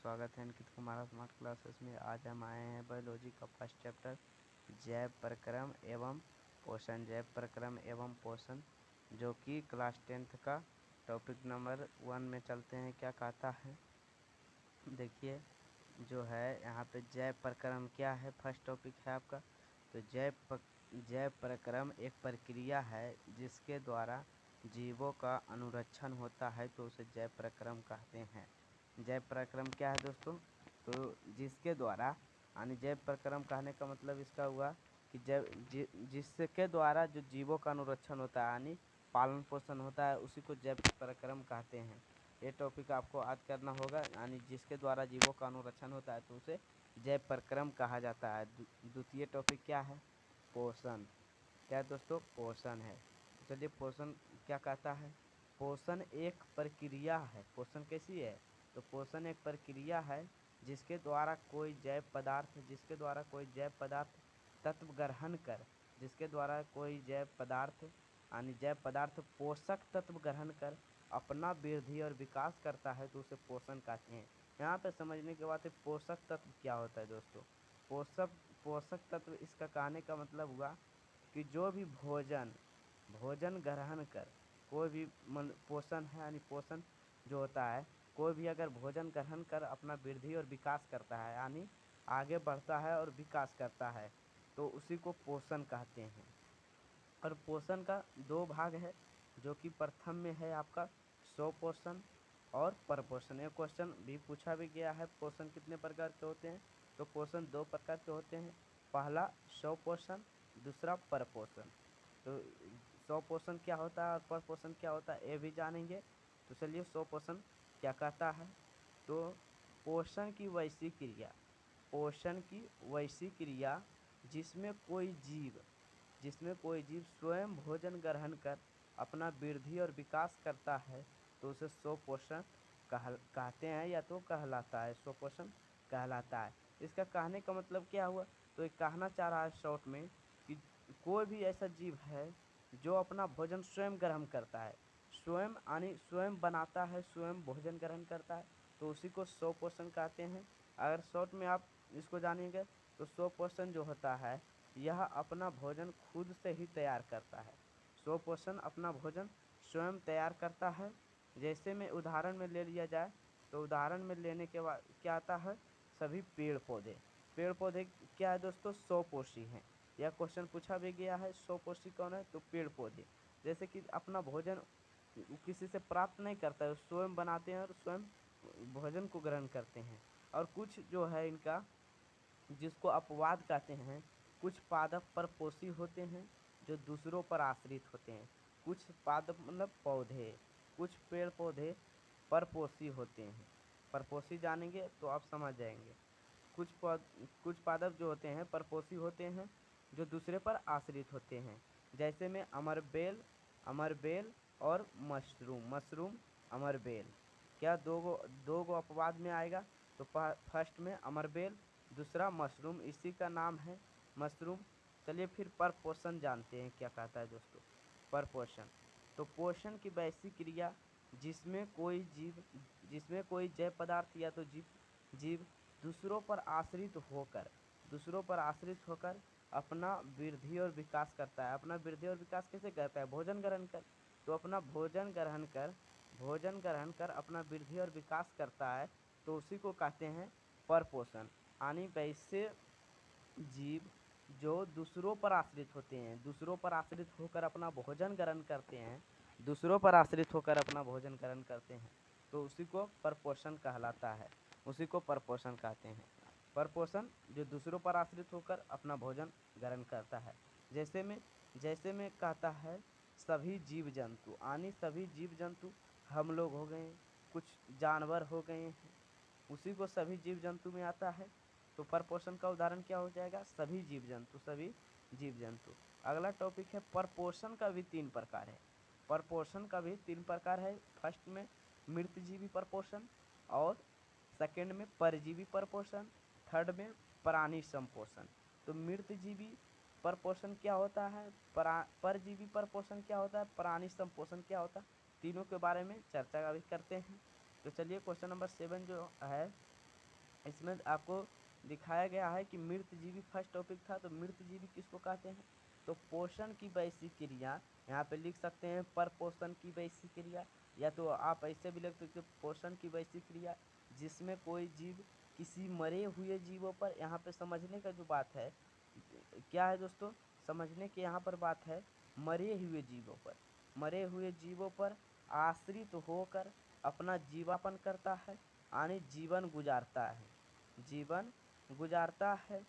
स्वागत है Ankit Kumar smart classes में। आज हम आए हैं बायोलॉजी का फर्स्ट चैप्टर जैव प्रक्रम एवं पोषण। जैव प्रक्रम एवं पोषण जो कि क्लास 10th का टॉपिक नंबर 1 में चलते हैं। क्या कहता है देखिए, जो है यहाँ पे जैव प्रक्रम क्या है, फर्स्ट टॉपिक है आपका। तो जैव प्रक्रम एक प्रक्रिया है जिसके द्वारा जीवों का अनुरक्षण होता है, तो उसे जैव प्रक्रम कहते हैं। जैव प्रक्रम क्या है दोस्तों? तो जिसके द्वारा यानी जैव प्रक्रम कहने का मतलब इसका हुआ कि जिसके द्वारा जो जीवों का अनुरक्षण होता है यानी पालन पोषण होता है, उसी को जैव प्रक्रम कहते हैं। ये टॉपिक आपको याद करना होगा, यानी जिसके द्वारा जीवों का अनुरक्षण होता है तो उसे जैव प्रक्रम कहा जाता है। द्वितीय टॉपिक क्या है? पोषण। क्या दोस्तों? पोषण है। चलिए, पोषण क्या कहता है? पोषण एक प्रक्रिया है। पोषण कैसी है? तो पोषण एक प्रक्रिया है जिसके द्वारा कोई जैव पदार्थ तत्व ग्रहण कर जिसके द्वारा कोई जैव पदार्थ पोषक तत्व ग्रहण कर अपना वृद्धि और विकास करता है, तो उसे पोषण कहते हैं। यहाँ पे समझने के बाद पोषक तत्व क्या होता है दोस्तों? पोषक तत्व इसका कहने का मतलब हुआ कि जो भी भोजन ग्रहण कर कोई भी पोषण है, यानी पोषण जो होता है, कोई भी अगर भोजन ग्रहण कर अपना वृद्धि और विकास करता है यानी आगे बढ़ता है और विकास करता है, तो उसी को पोषण कहते हैं। और पोषण का 2 भाग है, जो कि प्रथम में है आपका स्वपोषण और परपोषण। ये क्वेश्चन भी पूछा भी गया है, पोषण कितने प्रकार के होते हैं? तो पोषण 2 प्रकार के होते हैं। पहला स्वपोषण, दूसरा परपोषण। तो स्वपोषण क्या होता है और परपोषण क्या होता है, ये भी जानेंगे। तो चलिए, स्वपोषण क्या कहता है? तो पोषण की वैसी क्रिया जिसमें कोई जीव स्वयं भोजन ग्रहण कर अपना वृद्धि और विकास करता है, तो उसे स्वपोषण कहते हैं या तो कहलाता है, स्वपोषण कहलाता है। इसका कहने का मतलब क्या हुआ? तो ये कहना चाह रहा है शॉर्ट में कि कोई भी ऐसा जीव है जो अपना भोजन स्वयं ग्रहण करता है, स्वयं यानी स्वयं बनाता है, स्वयं भोजन ग्रहण करता है, तो उसी को स्वपोषण कहते हैं। अगर शॉर्ट में आप इसको जानेंगे तो स्वपोषण जो होता है, यह अपना भोजन खुद से ही तैयार करता है। स्वपोषण अपना भोजन स्वयं तैयार करता है। जैसे में उदाहरण में ले लिया जाए, तो उदाहरण में लेने के बाद क्या आता है? सभी पेड़ पौधे क्या है दोस्तों? स्वपोषी हैं। यह क्वेश्चन पूछा भी गया है, स्वपोषी कौन है? तो पेड़ पौधे। जैसे कि अपना भोजन किसी से प्राप्त नहीं करता है, स्वयं बनाते हैं और स्वयं भोजन को ग्रहण करते हैं। और कुछ जो है इनका, जिसको अपवाद कहते हैं, कुछ पादप परपोषी होते हैं जो दूसरों पर आश्रित होते हैं। कुछ पादप मतलब पौधे, कुछ पेड़ पौधे परपोषी होते हैं। परपोषी जानेंगे तो आप समझ जाएंगे। कुछ पादप जो होते हैं परपोषी होते हैं जो दूसरे पर आश्रित होते हैं। जैसे में अमरबेल और मशरूम अमरबेल। क्या दो गो अपवाद में आएगा? तो फर्स्ट में अमरबेल, दूसरा मशरूम, इसी का नाम है मशरूम। चलिए फिर परपोषण जानते हैं क्या कहता है दोस्तों। परपोषण तो पोषण की वैसी क्रिया जिसमें कोई जैव पदार्थ या तो जीव दूसरों पर आश्रित होकर अपना वृद्धि और विकास करता है। अपना वृद्धि और विकास कैसे करता है? भोजन ग्रहण कर। तो अपना भोजन ग्रहण कर अपना वृद्धि और विकास करता है, तो उसी को कहते हैं परपोषण। यानी वैसे जीव जो दूसरों पर आश्रित होते हैं, दूसरों पर आश्रित होकर अपना भोजन ग्रहण करते हैं, तो उसी को परपोषण कहलाता है, उसी को परपोषण कहते हैं। परपोषण जो दूसरों पर आश्रित होकर अपना भोजन ग्रहण करता है। जैसे में कहता है सभी जीव जंतु, यानी सभी जीव जंतु हम लोग हो गए, कुछ जानवर हो गए हैं, उसी को सभी जीव जंतु में आता है। तो परपोषण का उदाहरण क्या हो जाएगा? सभी जीव जंतु। अगला टॉपिक है परपोषण का भी 3 प्रकार है। फर्स्ट में मृतजीवी परपोषण, और सेकंड में परजीवी परपोषण, थर्ड में प्राणी संपोषण। तो मृतजीवी परपोषण क्या होता है, परजीवी परपोषण क्या होता है, प्राणी संपोषण क्या होता है, तीनों के बारे में चर्चा अभी करते हैं। तो चलिए, क्वेश्चन नंबर 7 जो है इसमें आपको दिखाया गया है कि मृत जीवी फर्स्ट टॉपिक था, तो मृत जीवी किसको कहते हैं? तो पोषण की वैसी क्रिया, यहाँ पे लिख सकते हैं पर पोषण की वैसी क्रिया, या तो आप ऐसे भी लिख सकते हो पोषण की वैसी क्रिया जिसमें कोई जीव किसी मरे हुए जीवों पर, यहाँ पे समझने का जो बात है क्या है दोस्तों, समझने की यहाँ पर बात है मरे हुए जीवों पर, मरे हुए जीवों पर आश्रित होकर अपना जीवापन करता है, यानी जीवन गुजारता है, जीवन गुजारता है,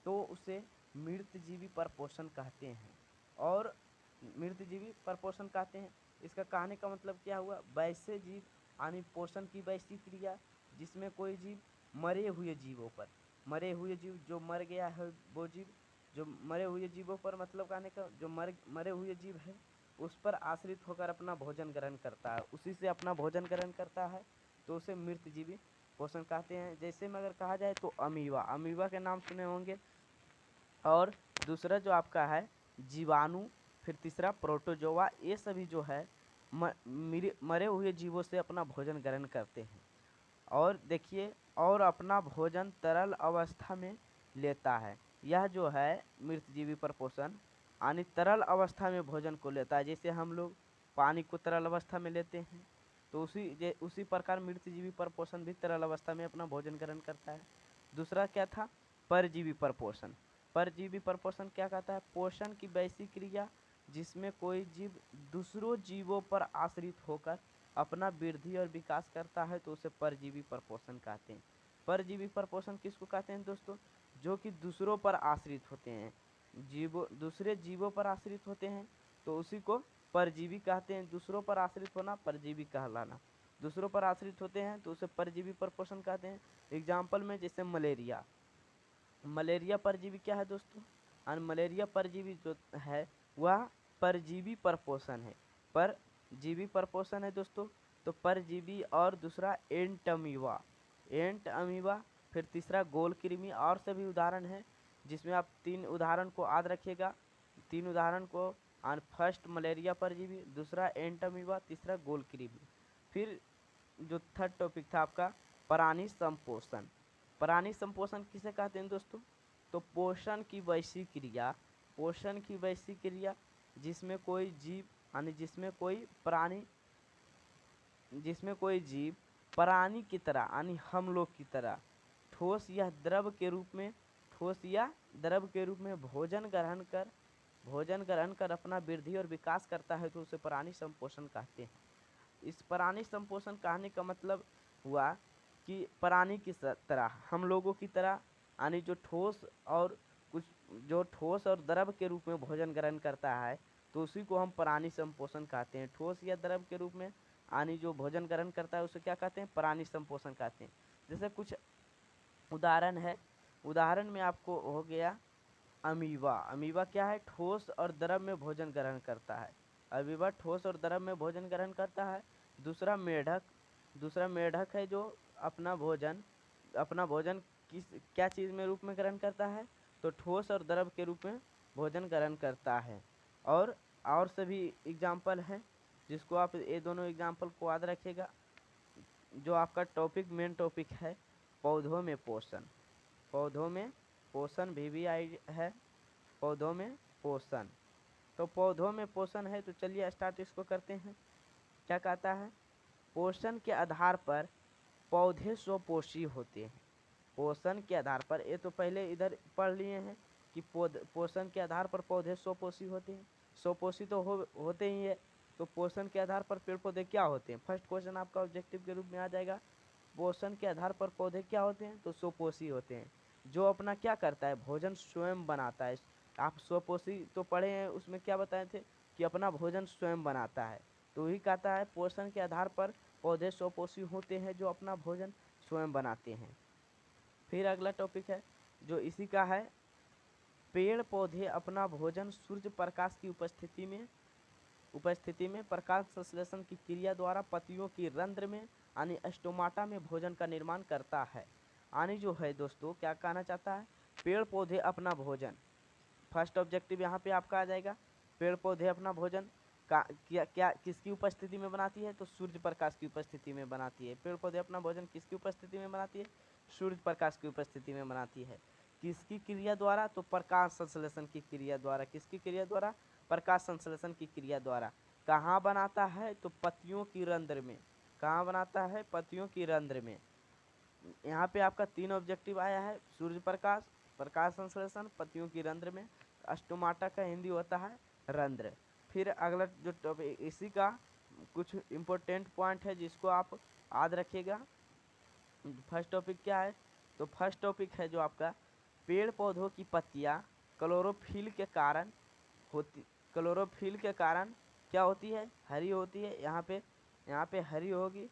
तो उसे मृत जीवी परपोषण कहते हैं। और मृत जीवी परपोषण कहते हैं, इसका कहने का मतलब क्या हुआ, वैसे जीव यानी पोषण की वैसी क्रिया जिसमें कोई जीव मरे हुए जीवों पर, मरे हुए जीव जो मर गया है वो जीव, जो मरे हुए जीवों पर मतलब कहने का जो मरे हुए जीव है उस पर आश्रित होकर अपना भोजन ग्रहण करता है, उसी से अपना भोजन ग्रहण करता है, तो उसे मृत जीवी पोषण कहते हैं। जैसे में अगर कहा जाए तो अमीबा, अमीबा के नाम सुने होंगे, और दूसरा जो आपका है जीवाणु, फिर तीसरा प्रोटोजोआ, ये सभी जो है मरे हुए जीवों से अपना भोजन ग्रहण करते हैं। और देखिए, और अपना भोजन तरल अवस्था में लेता है, यह जो है मृतजीवी परपोषण यानी तरल अवस्था में भोजन को लेता है, जैसे हम लोग पानी को तरल अवस्था में लेते हैं, तो उसी प्रकार मृतजीवी परपोषण भी तरल अवस्था में अपना भोजन ग्रहण करता है। दूसरा क्या था, परजीवी परपोषण, परजीवी परपोषण क्या कहता है, पोषण की वैसी क्रिया जिसमें कोई जीव दूसरों जीवों पर आश्रित होकर अपना वृद्धि और विकास करता है, तो उसे परजीवी परपोषण कहते हैं। परजीवी परपोषण किसको कहते हैं दोस्तों, जो कि दूसरों पर आश्रित होते हैं, दूसरे जीवों पर आश्रित होते हैं, तो उसी को परजीवी कहते हैं। दूसरों पर आश्रित होना परजीवी कहलाना, दूसरों पर आश्रित होते हैं तो उसे परजीवी परपोषण कहते हैं। एग्जाम्पल में जैसे मलेरिया, मलेरिया परजीवी क्या है दोस्तों, और मलेरिया परजीवी जो है वह परजीवी परपोषण है, परजीवी परपोषण है दोस्तों। तो परजीवी, और दूसरा एंट अमीबा, एंट अमीबा, फिर तीसरा गोल कृमि, और सभी उदाहरण हैं जिसमें आप 3 उदाहरण को याद रखिएगा, 3 उदाहरण को, फर्स्ट मलेरिया परजीवी, दूसरा एंट अमीबा, तीसरा गोल कृमि। फिर जो थर्ड टॉपिक था आपका प्राणी संपोषण, प्राणी संपोषण किसे कहते हैं दोस्तों, तो पोषण की वैसी क्रिया, पोषण की वैसी क्रिया जिसमें कोई जीव यानी जिसमें कोई प्राणी, जिसमें कोई जीव प्राणी की तरह यानी हम लोग की तरह ठोस या द्रव के रूप में, ठोस या द्रव के रूप में भोजन ग्रहण कर अपना वृद्धि और विकास करता है, तो उसे प्राणी संपोषण कहते हैं। इस प्राणी संपोषण कहने का मतलब हुआ कि प्राणी की तरह, हम लोगों की तरह, यानी जो ठोस और कुछ, जो ठोस और द्रव के रूप में भोजन ग्रहण करता है, तो उसी को हम प्राणी संपोषण कहते हैं। ठोस या द्रव के रूप में यानी जो भोजन ग्रहण करता है उसे क्या कहते हैं, प्राणी संपोषण कहते हैं। जैसे कुछ उदाहरण है, उदाहरण में आपको हो गया अमीबा, अमीबा क्या है, ठोस और द्रव में भोजन ग्रहण करता है, अमीबा ठोस और द्रव में भोजन ग्रहण करता है। दूसरा मेढक, दूसरा मेढक है जो अपना भोजन किस क्या चीज़ में रूप में ग्रहण करता है, तो ठोस और द्रव के रूप में भोजन ग्रहण करता है। और सभी एग्जाम्पल हैं जिसको आप ये दोनों एग्जाम्पल को याद रखिएगा। जो आपका टॉपिक मेन टॉपिक है पौधों में पोषण, पौधों में पोषण VVI है, पौधों में पोषण। तो पौधों में पोषण है, तो चलिए स्टार्ट इसको करते हैं। क्या कहता है, पोषण के आधार पर पौधे स्वपोषी होते हैं, पोषण के आधार पर, ये तो पहले इधर पढ़ लिए हैं कि पोषण के आधार पर पौधे स्वपोषी होते हैं, स्वपोषी तो होते ही है, तो पोषण के आधार पर पेड़ पौधे क्या होते हैं, फर्स्ट क्वेश्चन आपका ऑब्जेक्टिव के रूप में आ जाएगा। पोषण के आधार पर पौधे क्या होते हैं, तो स्वपोषी होते हैं, जो अपना क्या करता है, भोजन स्वयं बनाता है। आप स्वपोषी तो पढ़े हैं, उसमें क्या बताए थे कि अपना भोजन स्वयं बनाता है, तो वही कहता है पोषण के आधार पर पौधे स्वपोषी होते हैं जो अपना भोजन स्वयं बनाते हैं। फिर अगला टॉपिक है जो इसी का है, पेड़ पौधे अपना भोजन सूर्य प्रकाश की उपस्थिति में प्रकाश संश्लेषण की क्रिया द्वारा पत्तियों की रंध्र में यानी स्टोमाटा में भोजन का निर्माण करता है। यानी जो है दोस्तों क्या कहना चाहता है, पेड़ पौधे अपना भोजन, फर्स्ट ऑब्जेक्टिव यहाँ पे आपका आ जाएगा, पेड़ पौधे अपना भोजन का क्या किसकी उपस्थिति में बनाती है, तो सूर्य प्रकाश की उपस्थिति में बनाती है। पेड़ पौधे अपना भोजन किसकी उपस्थिति में बनाती है, सूर्य प्रकाश की उपस्थिति में बनाती है। किसकी क्रिया द्वारा? तो प्रकाश संश्लेषण की क्रिया द्वारा। किसकी क्रिया द्वारा? प्रकाश संश्लेषण की क्रिया द्वारा। कहाँ बनाता है? तो पत्तियों की रंध्र में। कहाँ बनाता है? पत्तियों की रंध्र में। यहाँ पे आपका 3 ऑब्जेक्टिव आया है, सूर्य प्रकाश, प्रकाश संश्लेषण, पत्तियों की रंध्र में। स्टोमाटा का हिंदी होता है रंध्र। फिर अगला जो टॉपिक, इसी का कुछ इम्पोर्टेंट पॉइंट है जिसको आप याद रखिएगा। फर्स्ट टॉपिक क्या है? तो फर्स्ट टॉपिक है जो आपका, पेड़ पौधों की पत्तियां क्लोरोफिल के कारण क्लोरोफिल के कारण क्या होती है? हरी होती है। यहाँ पे हरी होगी।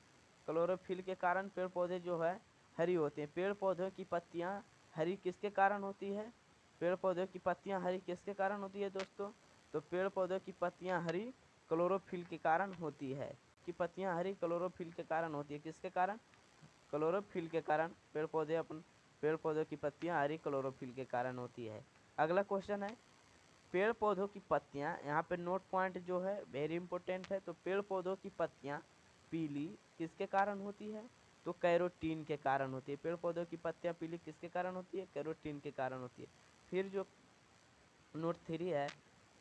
क्लोरोफिल के कारण पेड़ पौधे जो है हरी होती हैं। पेड़ पौधों की पत्तियां हरी किसके कारण होती है? पेड़ पौधों की पत्तियां हरी किसके कारण होती है दोस्तों? तो पेड़ पौधों की पत्तियां हरी क्लोरोफिल के कारण होती है। कि पत्तियां हरी क्लोरोफिल के कारण होती है। किसके कारण? क्लोरोफिल के कारण। पेड़ पौधों की पत्तियां हरी क्लोरोफिल के कारण होती है। अगला क्वेश्चन है, पेड़ पौधों की पत्तियां, यहाँ पे नोट पॉइंट जो है वेरी इंपॉर्टेंट है। तो पेड़ पौधों की पत्तियां पीली किसके कारण होती है? तो कैरोटीन के कारण होती है। पेड़ पौधों की पत्तियां पीली किसके कारण होती है? कैरोटीन के कारण होती है। फिर जो नोट 3 है,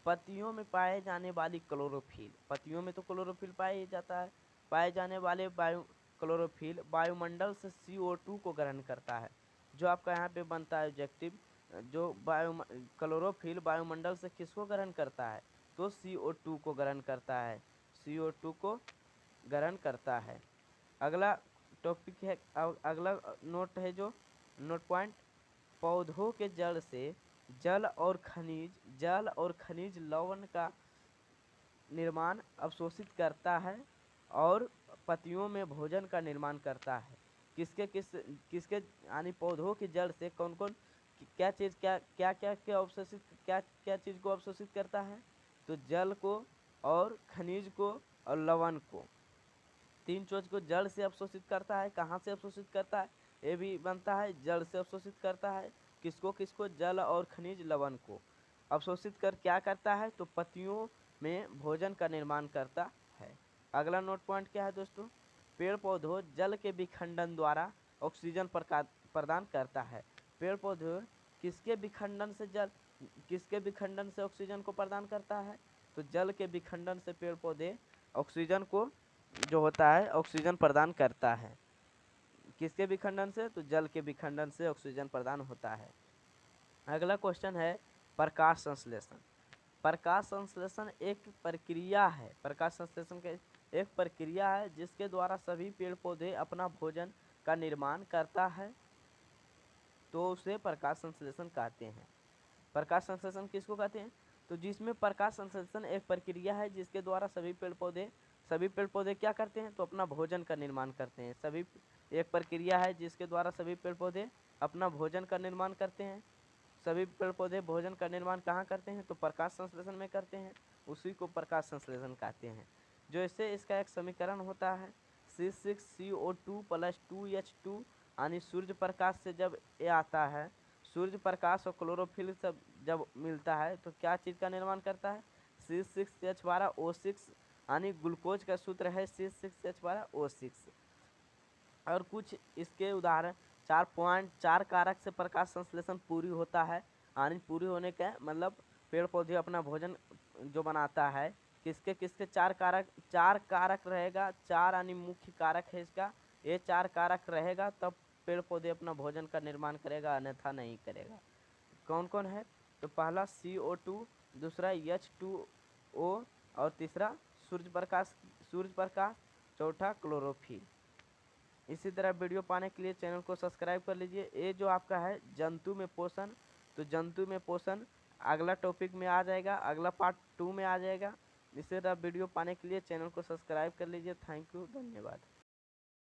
पत्तियों में पाए जाने वाली क्लोरोफिल। पत्तियों में तो क्लोरोफिल पाया जाता है। पाए जाने वाले क्लोरोफिल वायुमंडल से CO2 को ग्रहण करता है। जो आपका यहाँ पे बनता है ऑब्जेक्टिव, जो क्लोरोफिल वायुमंडल से किसको ग्रहण करता है? तो CO2 को ग्रहण करता है। CO2 को ग्रहण करता है। अगला टॉपिक है, अगला नोट है जो नोट पॉइंट, पौधों के जड़ से जल और खनिज लवण का निर्माण अवशोषित करता है और पत्तियों में भोजन का निर्माण करता है। किसके यानी पौधों की जड़ से कौन कौन क्या चीज़ क्या चीज़ को अवशोषित करता है? तो जल को और खनिज को और लवण को। 3 चीज को जड़ से अवशोषित करता है। कहाँ से अवशोषित करता है? ये भी बनता है जड़ से अवशोषित करता है। किसको? जल और खनिज लवण को अवशोषित कर क्या करता है? तो पत्तियों में भोजन का निर्माण करता है। अगला नोट पॉइंट क्या है दोस्तों? पेड़ पौधों जल के विखंडन द्वारा ऑक्सीजन प्रदान करता है। पेड़ पौधे किसके विखंडन से ऑक्सीजन को प्रदान करता है? तो जल के विखंडन से पेड़ पौधे ऑक्सीजन को जो होता है ऑक्सीजन प्रदान करता है। किसके विखंडन से? तो जल के विखंडन से ऑक्सीजन प्रदान होता है। अगला क्वेश्चन है, प्रकाश संश्लेषण। प्रकाश संश्लेषण एक प्रक्रिया है। प्रकाश संश्लेषण के एक प्रक्रिया है जिसके द्वारा सभी पेड़ पौधे अपना भोजन का निर्माण करता है, तो उसे प्रकाश संश्लेषण कहते हैं। प्रकाश संश्लेषण किसको कहते हैं? तो जिसमें प्रकाश संश्लेषण एक प्रक्रिया है जिसके द्वारा सभी पेड़ पौधे क्या करते हैं? तो अपना भोजन का निर्माण करते हैं। एक प्रक्रिया है जिसके द्वारा सभी पेड़ पौधे अपना भोजन का निर्माण करते हैं। सभी पेड़ पौधे भोजन का निर्माण कहाँ करते हैं? तो प्रकाश संश्लेषण में करते हैं। उसी को प्रकाश संश्लेषण कहते हैं। जो इससे इसका एक समीकरण होता है, C6CO2 + 2H2, यानी सूर्य प्रकाश से जब ये आता है, सूर्य प्रकाश और क्लोरोफिल सब जब मिलता है तो क्या चीज़ का निर्माण करता है? C6H12O6, यानी ग्लूकोज का सूत्र है C6H12O6। और कुछ इसके उदाहरण 4 कारक से प्रकाश संश्लेषण पूरी होता है। यानी पूरी होने का मतलब पेड़ पौधे अपना भोजन जो बनाता है, किसके 4 कारक रहेगा। 4 यानी मुख्य कारक है इसका। ये 4 कारक रहेगा तब पेड़ पौधे अपना भोजन का निर्माण करेगा, अन्यथा नहीं करेगा। कौन कौन है? तो पहला CO2, दूसरा H2O और तीसरा सूर्य प्रकाश, चौथा क्लोरोफिल। इसी तरह वीडियो पाने के लिए चैनल को सब्सक्राइब कर लीजिए। ये जो आपका है जंतु में पोषण, तो जंतु में पोषण अगला टॉपिक में आ जाएगा, अगला पार्ट 2 में आ जाएगा। इसी तरह वीडियो पाने के लिए चैनल को सब्सक्राइब कर लीजिए। थैंक यू, धन्यवाद।